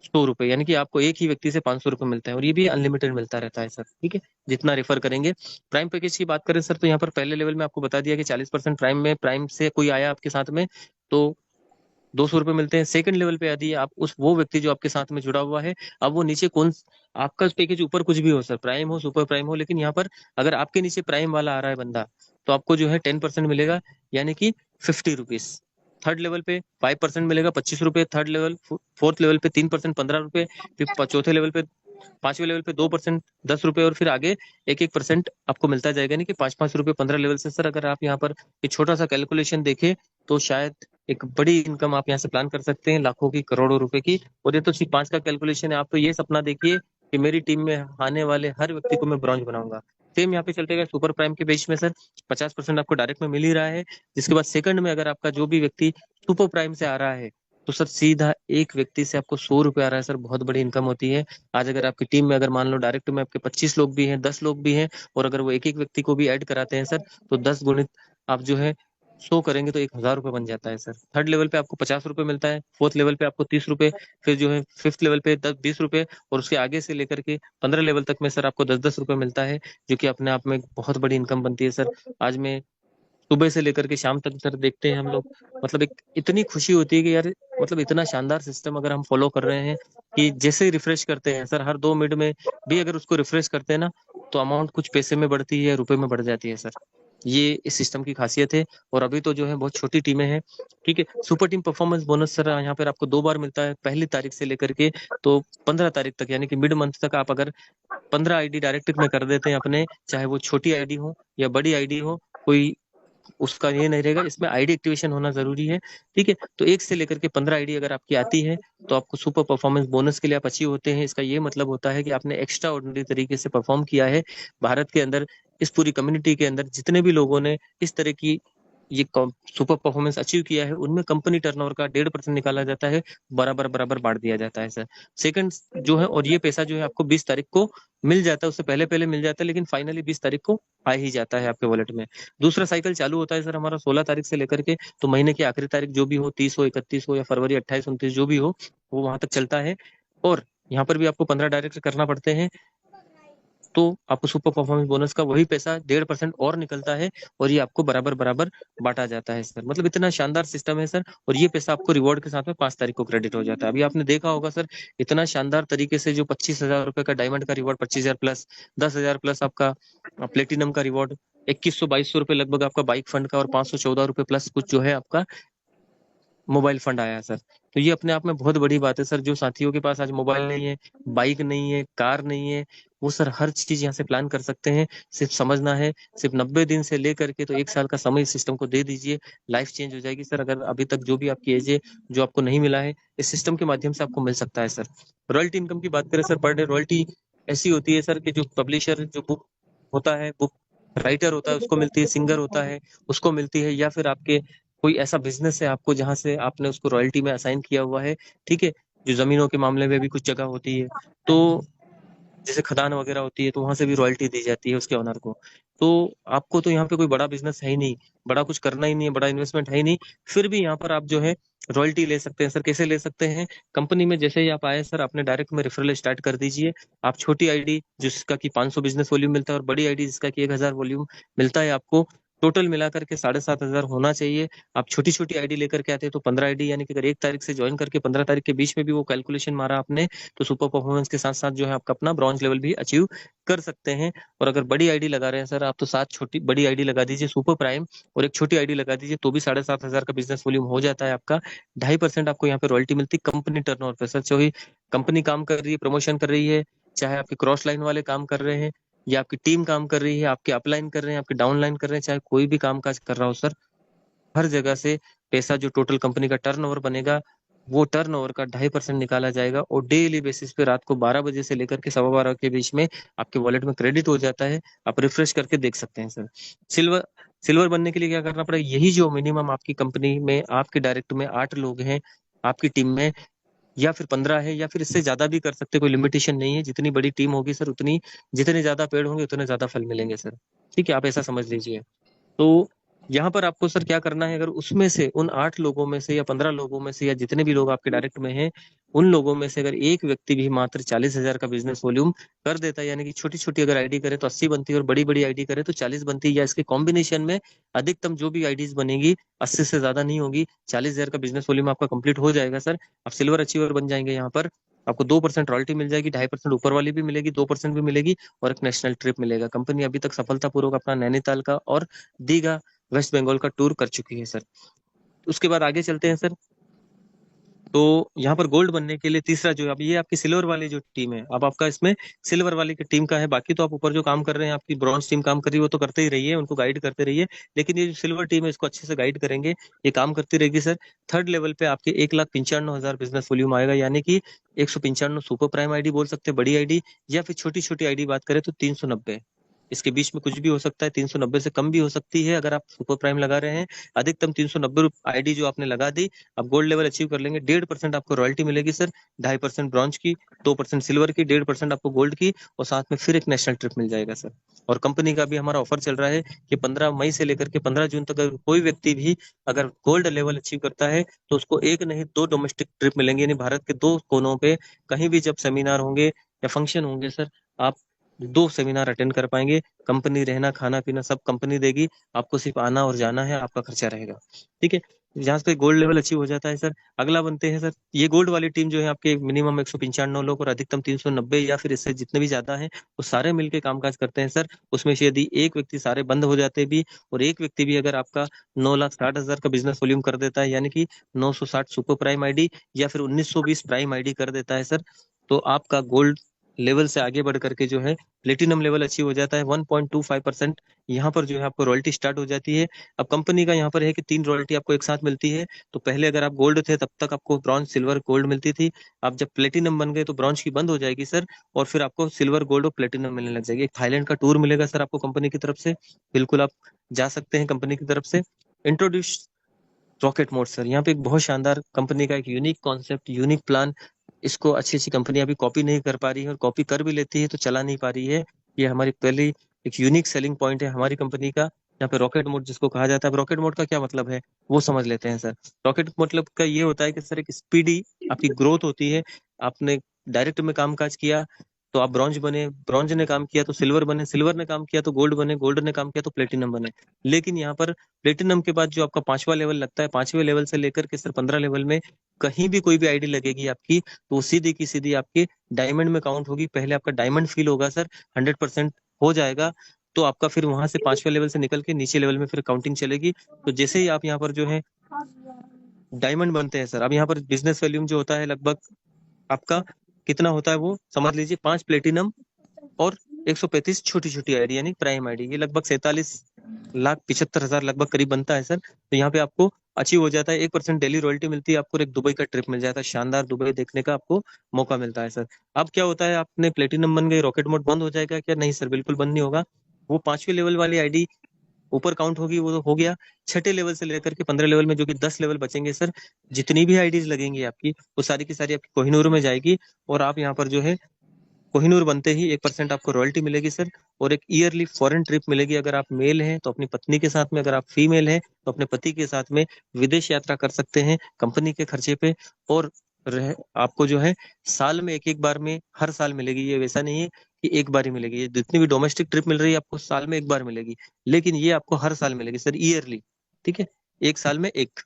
100 रुपए, यानी कि आपको एक ही व्यक्ति से 500 रुपए मिलता है, और ये भी अनलिमिटेड मिलता रहता है सर। ठीक है, जितना रेफर करेंगे। प्राइम पैकेज की बात करें सर, तो यहाँ पर पहले लेवल में आपको बता दिया कि 40% प्राइम में, प्राइम से कोई आया आपके साथ में, तो 200 रुपये मिलते हैं। सेकंड लेवल पे यदि आप उस वो व्यक्ति जो आपके साथ में जुड़ा हुआ है, अब वो नीचे कौन, आपका पैकेज ऊपर कुछ भी हो सर, प्राइम हो, सुपर प्राइम हो, लेकिन यहाँ पर अगर आपके नीचे प्राइम वाला आ रहा है बंदा, तो आपको जो है 10% मिलेगा, यानी कि 50 रुपीज। थर्ड लेवल पे 5% मिलेगा, 25 रुपए। थर्ड लेवल, फोर्थ लेवल पे 3%, 15 रुपए। फिर चौथे लेवल पे 5वें लेवल पे 2%, 10 रुपए, और फिर आगे 1-1% आपको मिलता जाएगा, यानी कि 5-5 रुपए 15 लेवल से। सर अगर आप यहाँ पर एक छोटा सा कैलकुलेशन देखें तो शायद एक बड़ी इनकम आप यहाँ से प्लान कर सकते हैं, लाखों की, करोड़ों रुपए की। और ये तो सिर्फ 5 का कैलकुलेशन है। आप तो ये सपना देखिए कि मेरी टीम में आने वाले हर व्यक्ति को मैं ब्रॉन्ज बनाऊंगा। सेम यहाँ पे चलते गए सुपर प्राइम के बेस में सर 50% आपको डायरेक्ट में मिल ही रहा है। जिसके बाद सेकंड में अगर आपका जो भी व्यक्ति सुपर प्राइम से आ रहा है तो सर सीधा एक व्यक्ति से आपको 100 रुपए आ रहा है सर, बहुत बड़ी इनकम होती है। आज अगर आपकी टीम में अगर मान लो डायरेक्ट में आपके 25 लोग भी हैं, 10 लोग भी हैं, और अगर वो एक एक व्यक्ति को भी ऐड कराते हैं सर, तो 10 गुणित आप जो है 100 करेंगे तो 1,000 रुपए बन जाता है सर। थर्ड लेवल पे आपको 50 रुपए मिलता है, फोर्थ लेवल पे आपको 30 रुपए, फिर जो है फिफ्थ लेवल पे 10-20 रुपए, और उसके आगे से लेकर के 15 लेवल तक में सर आपको 10-10 रुपए मिलता है, जो कि अपने आप में एक बहुत बड़ी इनकम बनती है सर। आज मैं सुबह से लेकर के शाम तक सर देखते हैं हम लोग, मतलब एक इतनी खुशी होती है कि यार, मतलब इतना शानदार सिस्टम अगर हम फॉलो कर रहे हैं कि जैसे ही रिफ्रेश करते हैं सर, हर 2 मिनट में भी अगर उसको रिफ्रेश करते हैं ना, तो अमाउंट कुछ पैसे में बढ़ती है, रुपए में बढ़ जाती है सर। ये इस सिस्टम की खासियत है। और अभी तो जो है बहुत छोटी टीमें हैं, ठीक है। Super team performance bonus sir यहाँ पर आपको 2 बार मिलता है, पहली तारीख से लेकर के तो 15 तारीख तक, यानी कि मिड मंथ तक। आप अगर 15 आईडी डायरेक्ट में कर देते हैं अपने, चाहे वो छोटी आईडी हो या बड़ी आईडी हो, कोई उसका ये नहीं रहेगा, इसमें आईडी एक्टिवेशन होना जरूरी है, ठीक है। तो 1 से लेकर के 15 आईडी अगर आपकी आती है तो आपको सुपर परफॉर्मेंस बोनस के लिए आप अचीव होते हैं। इसका ये मतलब होता है कि आपने एक्स्ट्रा ऑर्डिनरी तरीके से परफॉर्म किया है। भारत के अंदर, इस पूरी कम्युनिटी के अंदर जितने भी लोगों ने इस तरह की ये सुपर परफॉर्मेंस अचीव किया है, उनमें कंपनी टर्नओवर का 1.5% निकाला जाता है, बराबर बराबर बांट दिया जाता है सर। सेकंड जो है, और ये पैसा जो है आपको 20 तारीख को मिल जाता है, उससे पहले पहले मिल जाता है, लेकिन फाइनली 20 तारीख को आ ही जाता है आपके वॉलेट में। दूसरा साइकिल चालू होता है सर हमारा 16 तारीख से लेकर के, तो महीने की आखिरी तारीख जो भी हो, 30 हो, 31 हो, या फरवरी 28-29 जो भी हो, वो वहां तक चलता है। और यहाँ पर भी आपको 15 डायरेक्ट करना पड़ते हैं, तो आपको सुपर परफॉर्मेंस बोनस का वही पैसा 1.5% और निकलता है, और ये आपको बराबर बराबर बांटा जाता है सर। मतलब इतना शानदार सिस्टम है सर। और ये पैसा आपको रिवॉर्ड के साथ में 5 तारीख को क्रेडिट हो जाता है। अभी आपने देखा होगा सर, इतना शानदार तरीके से जो 25,000 रुपए का डायमंड का रिवॉर्ड, 25,000 प्लस, 10,000 प्लस आपका प्लेटिनम का रिवॉर्ड, 2100-2200 रुपए लगभग आपका बाइक फंड का, और 514 रुपए प्लस कुछ जो है आपका मोबाइल फंड आया है सर। तो ये अपने आप में बहुत बड़ी बात है सर। जो साथियों के पास आज मोबाइल नहीं है, बाइक नहीं है, कार नहीं है, वो सर हर चीज यहाँ से प्लान कर सकते हैं। सिर्फ समझना है, सिर्फ 90 दिन से लेकर के तो 1 साल का समय इस सिस्टम को दे दीजिए, लाइफ चेंज हो जाएगी सर। अगर अभी तक जो भी आपकी एज है, जो आपको नहीं मिला है, इस सिस्टम के माध्यम से आपको मिल सकता है सर। रॉयल्टी इनकम की बात करें सर, पर डे रॉयल्टी ऐसी होती है सर कि जो पब्लिशर, जो बुक होता है, बुक राइटर होता है, उसको मिलती है, सिंगर होता है उसको मिलती है, या फिर आपके कोई ऐसा बिजनेस है आपको जहां से आपने उसको रॉयल्टी में असाइन किया हुआ है, ठीक है। जो जमीनों के मामले में भी कुछ जगह होती है, तो जैसे खदान वगैरह होती है, तो वहां से भी रॉयल्टी दी जाती है उसके ओनर को। तो आपको तो यहाँ पे कोई बड़ा बिजनेस है ही नहीं, बड़ा कुछ करना ही नहीं है, बड़ा इन्वेस्टमेंट है ही नहीं, फिर भी यहाँ पर आप जो है रॉयल्टी ले सकते हैं सर। कैसे ले सकते हैं? कंपनी में जैसे ही आप आए सर, आपने डायरेक्ट में रेफरल स्टार्ट कर दीजिए। आप छोटी आईडी जिसका कि 500 बिजनेस वॉल्यूम मिलता है, और बड़ी आईडी जिसका कि 1,000 वॉल्यूम मिलता है आपको, टोटल मिलाकर के 7,500 होना चाहिए। आप छोटी छोटी आईडी लेकर के आते हैं तो 15 आईडी, यानी कि अगर 1 तारीख से ज्वाइन करके 15 तारीख के बीच में भी वो कैलकुलेशन मारा आपने, तो सुपर परफॉर्मेंस के साथ साथ जो है आपका अपना ब्रॉन्ज लेवल भी अचीव कर सकते हैं। और अगर बड़ी आईडी लगा रहे हैं सर आप, तो 7 छोटी बड़ी आईडी लगा दीजिए सुपर प्राइम, और एक छोटी आईडी लगा दीजिए, तो भी 7,500 का बिजनेस वॉल्यूम हो जाता है आपका। 2.5% आपको यहाँ पे रॉयल्टी मिलती है कंपनी टर्नओवर पे सर। चाहे कंपनी काम कर रही है, प्रमोशन कर रही है, चाहे आपके क्रॉस लाइन वाले काम कर रहे हैं, या आपकी टीम काम कर रही है, आपके अपलाइन कर रहे हैं, आपके डाउनलाइन कर रहे हैं, चाहे कोई भी काम काज कर रहा हो सर, हर जगह से पैसा जो टोटल कंपनी का टर्नओवर बनेगा, वो टर्नओवर का 2.5% निकाला जाएगा, और डेली बेसिस पे रात को 12 बजे से लेकर के 12:15 के बीच में आपके वॉलेट में क्रेडिट हो जाता है। आप रिफ्रेश करके देख सकते हैं सर। सिल्वर सिल्वर बनने के लिए क्या करना पड़ेगा? यही जो मिनिमम आपकी कंपनी में, आपके डायरेक्ट में 8 लोग हैं आपकी टीम में, या फिर 15 है, या फिर इससे ज्यादा भी कर सकते, कोई लिमिटेशन नहीं है। जितनी बड़ी टीम होगी सर, उतनी, जितने ज्यादा पेड़ होंगे उतने ज्यादा फल मिलेंगे सर, ठीक है। आप ऐसा समझ लीजिए। तो यहाँ पर आपको सर क्या करना है, अगर उसमें से उन 8 लोगों में से या 15 लोगों में से, या जितने भी लोग आपके डायरेक्ट में हैं, उन लोगों में से अगर एक व्यक्ति भी मात्र 40,000 का बिजनेस वॉल्यूम कर देता है, यानी कि छोटी छोटी अगर आईडी करे तो 80 बनती है, और बड़ी बड़ी आईडी करे तो 40 बनती है, या इसके कॉम्बिनेशन में अधिकतम जो भी आईडीज बनेगी 80 से ज्यादा नहीं होगी, 40,000 का बिजनेस वॉल्यूम आपका कंप्लीट हो जाएगा सर। आप सिल्वर अचीवर बन जाएंगे। यहाँ पर आपको 2% रॉयल्टी मिल जाएगी, 2.5% ऊपर वाली भी मिलेगी, 2% भी मिलेगी, और एक नेशनल ट्रिप मिलेगा। कंपनी अभी तक सफलतापूर्वक अपना नैनीताल का और दीघा, वेस्ट बंगाल का टूर कर चुकी है सर। उसके बाद आगे चलते हैं सर। तो यहाँ पर गोल्ड बनने के लिए तीसरा जो अब ये आपकी सिल्वर वाली जो टीम है, अब आपका इसमें सिल्वर वाली की टीम का है। बाकी तो आप ऊपर जो काम कर रहे हैं, आपकी ब्रॉन्ज टीम काम कर रही है, वो तो करते ही रहिए, उनको गाइड करते रहिए। लेकिन ये जो सिल्वर टीम है, इसको अच्छे से गाइड करेंगे, ये काम करती रहेगी सर। थर्ड लेवल पे आपके 1,95,000 बिजनेस वॉल्यूम आएगा, यानी कि 195 सुपर प्राइम आईडी बोल सकते हैं, बड़ी आईडी, या फिर छोटी छोटी आईडी बात करें तो 390। इसके बीच में कुछ भी हो सकता है, 390 से कम भी हो सकती है अगर आप सुपर प्राइम लगा रहे हैं। अधिकतम 390 आईडी जो आपने लगा दी, आप गोल्ड लेवल अचीव कर लेंगे। 1.5% आपको रॉयल्टी मिलेगी सर, 2.5% ब्रॉन्ज की, 2% सिल्वर की, 1.5% आपको गोल्ड की, और साथ में फिर एक नेशनल ट्रिप मिल जाएगा सर। और कंपनी का भी हमारा ऑफर चल रहा है कि 15 मई से लेकर के 15 जून तक अगर कोई व्यक्ति भी अगर गोल्ड लेवल अचीव करता है, तो उसको एक नहीं दो डोमेस्टिक ट्रिप मिलेंगे, यानी भारत के दो कोनों पे कहीं भी जब सेमिनार होंगे या फंक्शन होंगे सर, आप 2 सेमिनार अटेंड कर पाएंगे। कंपनी रहना खाना पीना सब कंपनी देगी, आपको सिर्फ आना और जाना है, आपका खर्चा रहेगा। ठीक है, जहां पे गोल्ड लेवल अचीव हो जाता है सर, अगला बनते हैं सर, ये गोल्ड वाली टीम जो है आपके मिनिमम 195 लोग और अधिकतम 390 या फिर इससे जितने भी ज्यादा हैं, वो सारे मिलकर कामकाज करते हैं सर। उसमें से यदि एक व्यक्ति, सारे बंद हो जाते भी, और एक व्यक्ति भी अगर आपका 9,60,000 का बिजनेस वॉल्यूम कर देता है, यानी कि 960 सुपर प्राइम आईडी या फिर 1920 प्राइम आईडी कर देता है सर, तो आपका गोल्ड लेवल से आगे बढ़ करके जो है प्लेटिनम लेवल अचीव हो जाता है। 1.25% यहाँ पर जो है आपको रॉयल्टी स्टार्ट हो जाती है। अब कंपनी का यहाँ पर है कि 3 रॉयल्टी आपको एक साथ मिलती है। तो पहले अगर आप गोल्ड थे तब तक आपको ब्रॉन्ज सिल्वर गोल्ड मिलती थी। आप जब प्लेटिनम बन गए तो ब्रॉन्ज की बंद हो जाएगी सर, और फिर आपको सिल्वर गोल्ड और प्लेटिनम मिलने लग जाएगी। एक थाईलैंड का टूर मिलेगा सर आपको कंपनी की तरफ से, बिल्कुल आप जा सकते हैं कंपनी की तरफ से। इंट्रोड्यूस रॉकेट मोड सर, यहाँ पे एक बहुत शानदार कंपनी का एक यूनिक कॉन्सेप्ट, यूनिक प्लान, इसको अच्छी अच्छी कंपनी अभी कॉपी नहीं कर पा रही है, और कॉपी कर भी लेती है तो चला नहीं पा रही है। ये हमारी पहली एक यूनिक सेलिंग पॉइंट है हमारी कंपनी का। यहाँ पे रॉकेट मोड जिसको कहा जाता है, अब रॉकेट मोड का क्या मतलब है वो समझ लेते हैं सर। रॉकेट मतलब का ये होता है कि सर एक स्पीडी आपकी ग्रोथ होती है। आपने डायरेक्ट में कामकाज किया तो आप ब्रॉन्ज बने, ब्रॉन्ज ने काम किया तो सिल्वर बने, सिल्वर ने काम किया तो गोल्ड बने, गोल्ड ने काम किया तो प्लेटिनम बने। लेकिन यहाँ पर प्लेटिनम के बाद जो आपका 5वां लेवल लगता है, 5वें लेवल से लेकर के सर 15 लेवल में कहीं भी कोई भी आईडी लगेगी आपकी, तो वो सीधी की सीधी आपकी डायमंड में काउंट होगी। पहले आपका डायमंड फील होगा सर, 100% हो जाएगा, तो आपका फिर वहां से 5वें लेवल से निकल के नीचे लेवल में फिर काउंटिंग चलेगी। तो जैसे ही आप यहाँ पर जो है डायमंड बनते हैं सर, अब यहाँ पर बिजनेस वॉल्यूम जो होता है लगभग आपका कितना होता है वो समझ लीजिए, 5 प्लेटिनम और 135 छोटी छोटी आईडी यानी प्राइम आईडी, ये लगभग 47,75,000 लगभग करीब बनता है सर। तो यहाँ पे आपको अचीव हो जाता है। 1% डेली रॉयल्टी मिलती है आपको, और एक दुबई का ट्रिप मिल जाता है, शानदार दुबई देखने का आपको मौका मिलता है सर। अब क्या होता है, आपने प्लेटिनम बन गए, रॉकेट मोड बंद हो जाएगा क्या? नहीं सर, बिल्कुल बंद नहीं होगा। वो 5वें लेवल वाली आईडी ऊपर काउंट होगी, वो तो हो गया। छठे लेवल से लेकर के 15 लेवल में जो कि 10 लेवल बचेंगे सर, जितनी भी आईडीज लगेंगी आपकी, वो सारी की सारी आपकी कोहिनूर में जाएगी। और आप यहाँ पर जो है कोहिनूर बनते ही 1% आपको रॉयल्टी मिलेगी सर, और एक ईयरली फॉरेन ट्रिप मिलेगी। अगर आप मेल हैं तो अपनी पत्नी के साथ में, अगर आप फीमेल हैं तो अपने पति के साथ में विदेश यात्रा कर सकते हैं कंपनी के खर्चे पे। और आपको जो है साल में एक एक बार में हर साल मिलेगी, ये वैसा नहीं है कि एक बार ही मिलेगी। ये जितनी भी डोमेस्टिक ट्रिप मिल रही है आपको साल में एक बार मिलेगी, लेकिन ये आपको हर साल मिलेगी सर, ईयरली। ठीक है, एक साल में एक।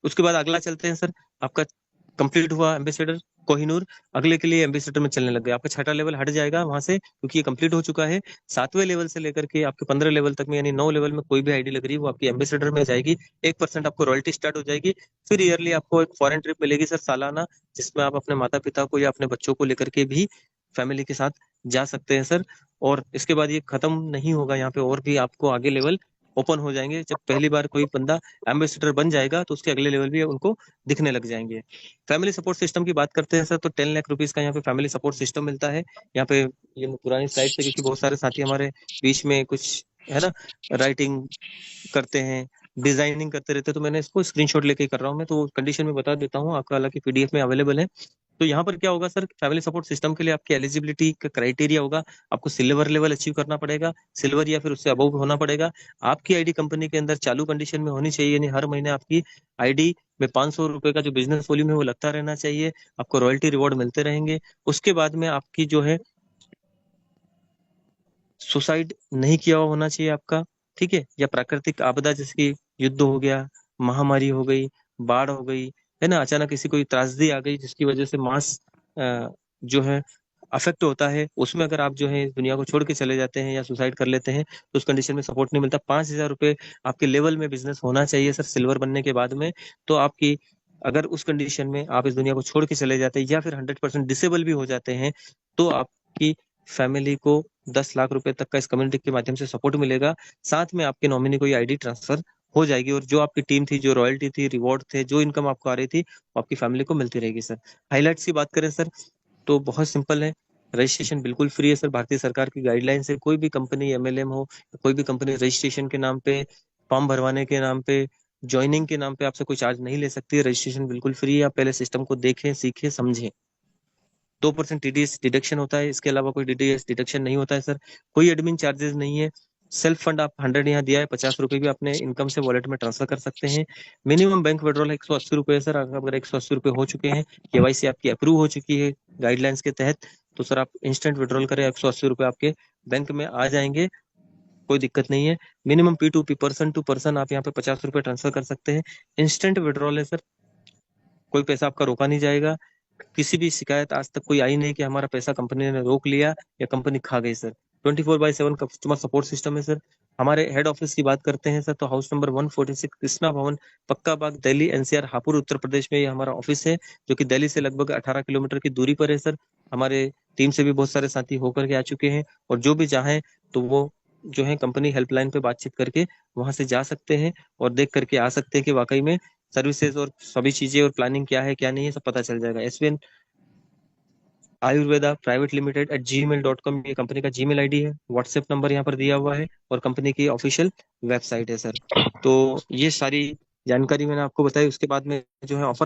उसके बाद अगला चलते हैं सर, आपका कंप्लीट हुआ एम्बेसडर कोहिनूर, अगले के लिए एम्बेसडर में चलने लग गए। आपका छठा लेवल हट जाएगा वहां से, क्योंकि ये कंप्लीट हो चुका है। 7वें लेवल से लेकर के आपके 15 लेवल तक में, यानी 9 लेवल में कोई भी आईडी लग रही है वो आपकी एम्बेसडर में जाएगी। 1% आपको रॉयल्टी स्टार्ट हो जाएगी। फिर ईयरली आपको एक फॉरेन ट्रिप मिलेगी सर, सालाना, जिसमें आप अपने माता पिता को या अपने बच्चों को लेकर के भी फैमिली के साथ जा सकते हैं सर। और इसके बाद ये खत्म नहीं होगा, यहाँ पे और भी आपको आगे लेवल ओपन हो जाएंगे। जब पहली बार कोई बंदा एम्बेसडर बन जाएगा तो उसके अगले लेवल भी उनको दिखने लग जाएंगे। फैमिली सपोर्ट सिस्टम की बात करते हैं सर, तो 10 लाख रुपीज का यहाँ पे फैमिली सपोर्ट सिस्टम मिलता है। यहाँ पे ये पुरानी स्लाइड से, क्योंकि बहुत सारे साथी हमारे बीच में कुछ है ना राइटिंग करते हैं, डिजाइनिंग करते रहते हैं, तो मैंने इसको स्क्रीनशॉट लेके कर रहा हूँ मैं, तो कंडीशन में बता देता हूँ आपका, हालांकि पीडीएफ में अवेलेबल है। तो यहाँ पर क्या होगा सर, फैमिली सपोर्ट सिस्टम के लिए आपकी एलिजिबिलिटी का क्राइटेरिया होगा, आपको सिल्वर लेवल अचीव करना पड़ेगा, सिल्वर या फिर उससे अबव होना पड़ेगा। आपकी आईडी कंपनी के अंदर चालू कंडीशन में होनी चाहिए, यानी हर महीने आपकी आईडी में 500 रुपए का जो बिजनेस वॉल्यूम है वो लगता रहना चाहिए। आपको रॉयल्टी रिवॉर्ड मिलते रहेंगे। उसके बाद में आपकी जो है सुसाइड नहीं किया हुआ होना चाहिए आपका, ठीक है, या प्राकृतिक आपदा जैसे कि युद्ध हो गया, महामारी हो गई, बाढ़ हो गई, है ना, अचानक किसी कोई त्रासदी आ गई जिसकी वजह से मास जो है अफेक्ट होता है, उसमें अगर आप जो है इस दुनिया को छोड़ के चले जाते हैं या सुसाइड कर लेते हैं तो उस कंडीशन में सपोर्ट नहीं मिलता। 5,000 रुपये आपके लेवल में बिजनेस होना चाहिए सर, सिल्वर बनने के बाद में। तो आपकी अगर उस कंडीशन में आप इस दुनिया को छोड़ के चले जाते हैं या फिर 100% डिसेबल भी हो जाते हैं, तो आपकी फैमिली को 10 लाख रुपए तक का इस कम्युनिटी के माध्यम से सपोर्ट मिलेगा। साथ में आपके नॉमिनी को ये आईडी ट्रांसफर हो जाएगी और जो आपकी टीम थी, जो रॉयल्टी थी, रिवॉर्ड थे, जो इनकम आपको आ रही थी, वो आपकी फैमिली को मिलती रहेगी सर। हाईलाइट्स की बात करें सर, तो बहुत सिंपल है। रजिस्ट्रेशन बिल्कुल फ्री है सर। भारतीय सरकार की गाइडलाइन से कोई भी कंपनी एमएलएम हो, कोई भी कंपनी रजिस्ट्रेशन के नाम पे, फॉर्म भरवाने के नाम पे, ज्वाइनिंग के नाम पे आपसे कोई चार्ज नहीं ले सकती है। रजिस्ट्रेशन बिल्कुल फ्री है। आप पहले सिस्टम को देखें, सीखें, समझें। 2% टीडीएस डिडक्शन होता है, इसके अलावा कोई टीडीएस डिडक्शन नहीं होता है सर। कोई एडमिन चार्जेस नहीं है। सेल्फ फंड आप 100 यहाँ दिया है, 50 रुपए भी अपने इनकम से वॉलेट में ट्रांसफर कर सकते हैं। मिनिमम बैंक विड्रॉल 180 रुपए है सर। अगर 180 रुपए हो चुके हैं, केवाईसी आपकी अप्रूव हो चुकी है गाइडलाइंस के तहत, तो सर आप इंस्टेंट विड्रॉल करें, 180 रुपए आपके बैंक में आ जाएंगे, कोई दिक्कत नहीं है। Minimum P2P, person to person, आप यहाँ पे 50 रुपए ट्रांसफर कर सकते हैं। इंस्टेंट विड्रॉल है सर, कोई पैसा आपका रोका नहीं जाएगा। किसी भी शिकायत आज तक कोई आई नहीं कि हमारा पैसा कंपनी ने रोक लिया या कंपनी खा गई सर। 24/7 कस्टमर सपोर्ट सिस्टम है सर। हमारे हेड ऑफिस की बात करते हैं सर, तो हाउस नंबर 146, कृष्णा भवन, पक्का बाग, दिल्ली एनसीआर, हापुड़, उत्तर प्रदेश में ये हमारा ऑफिस है, जो कि दिल्ली से लगभग 18 किलोमीटर की दूरी पर है सर। हमारे टीम से भी बहुत सारे साथी होकर के आ चुके हैं, और जो भी चाहें तो वो जो है कंपनी हेल्पलाइन पे बातचीत करके वहां से जा सकते हैं और देख करके आ सकते हैं कि वाकई में सर्विसेज और सभी चीजें और प्लानिंग क्या है क्या नहीं है, सब पता चल जाएगा। SVN Ayurveda private limited @gmail.com ये कंपनी का जीमेल आईडी है। व्हाट्सएप नंबर यहाँ पर दिया हुआ है और कंपनी की ऑफिशियल वेबसाइट है सर। तो ये सारी जानकारी मैंने आपको बताई। उसके बाद में जो है ऑफर